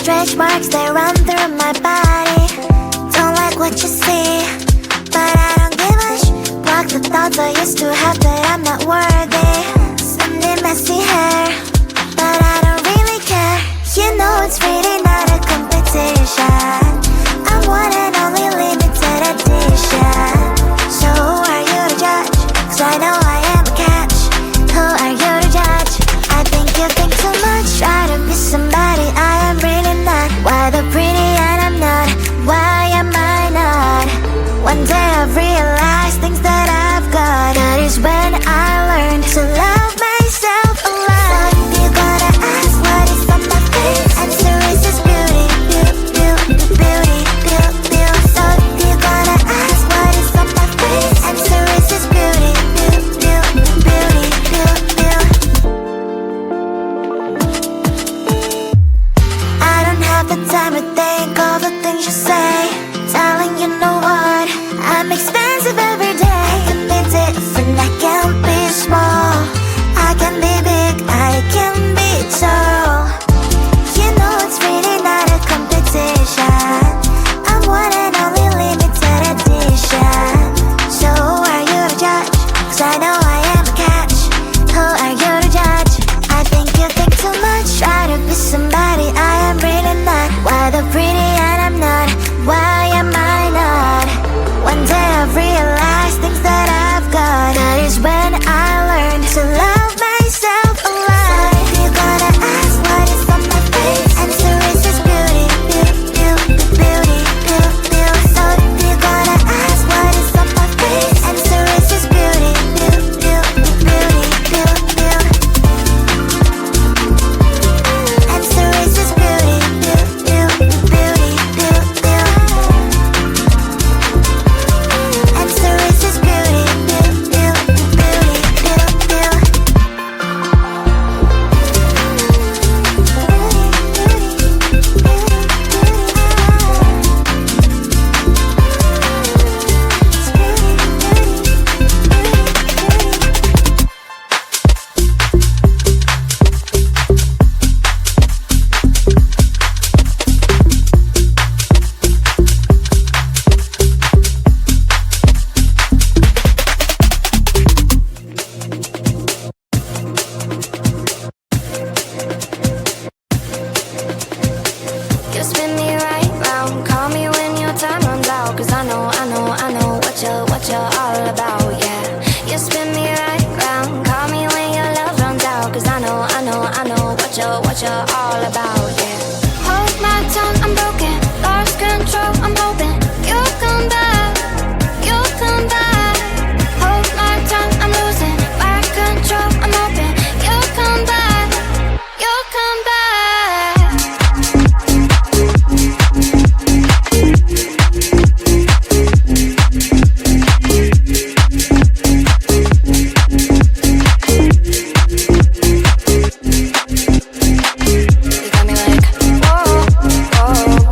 Stretch marks, they run through my body. Don't like what you see, but I don't give a block the thoughts I used to have that I'm not worthy. Sunday messy hair, but I don't really care. You know it's really not a competition. I'm one and only limited edition. So who are you to judge? 'Cause I know I am a catch. Who are you to judge? I think you think too much. Try to be somebody I am really not. Why the pretty and I'm not? Why am I not? One day I've realized things that I've got. That is when I learned to love myself a lot. So you're gonna ask what is on my face. Answer is just beauty, beauty, beauty, beauty, beauty. So you're gonna ask what is on my face. Answer is just beauty, beauty, beauty, beauty, beauty. I don't have the time to think all the things you say. Darling, you know what? I'm expensive every day. I can be different, I can be small. I can be big, I can be tall. You know it's really not a competition. I'm one and only limited edition. So who are you to judge? 'Cause I know I am a catch. Who are you to judge? I think you think too much. Try to be somebody I am really not. Why the pretty and I'm not? Why am I not? One day I've realized things that I've got. That is when I learned to love myself a lot. So you're gonna ask what is on my face. Answer is just beauty, beauty, beauty, beauty, beauty, beauty. So you're gonna ask what is on my face. Answer is just beauty, beauty, beauty, beauty, beauty, beauty. Answer is just beauty, beauty, beauty, beauty, beauty, beauty. Answer is just beauty, beauty, beauty, beauty, beauty, beauty. You spin me right round, call me when your time runs out. 'Cause I know what you're all about, yeah. You spin me right round, call me when your love runs out. 'Cause I know what you're all about, yeah. Hold my tongue, I'm broken, lost control, I'm hoping you'll come back, you'll come back. Hold my tongue, I'm losing my control, I'm hoping you'll come back, you'll come back. You got me like, whoa, whoa,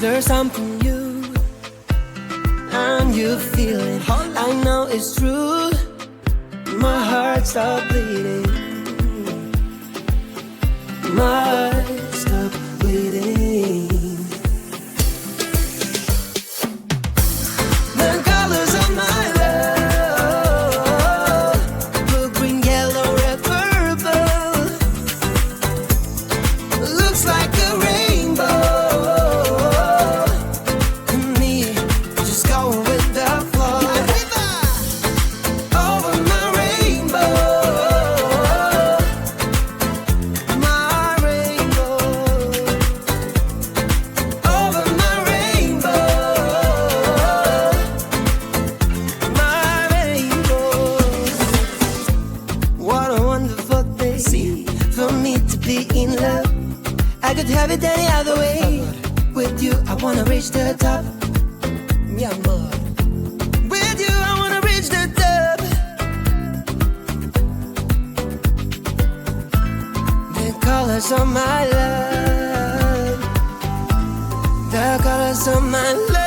There's something new, and you feel it. I know it's true. My heart stopped bleeding. My heart stopped bleeding. The colors of my love, blue, green, yellow, red, purple. Looks like a rainbow. And me, just going with the flow. Over my rainbow. My rainbow. Over my rainbow. My rainbow. What a wonderful day for me to be in love. I could have it any other way. With you, I wanna reach the top. Mi amor. With you, I wanna reach the top. The colors of my love. The colors of my love.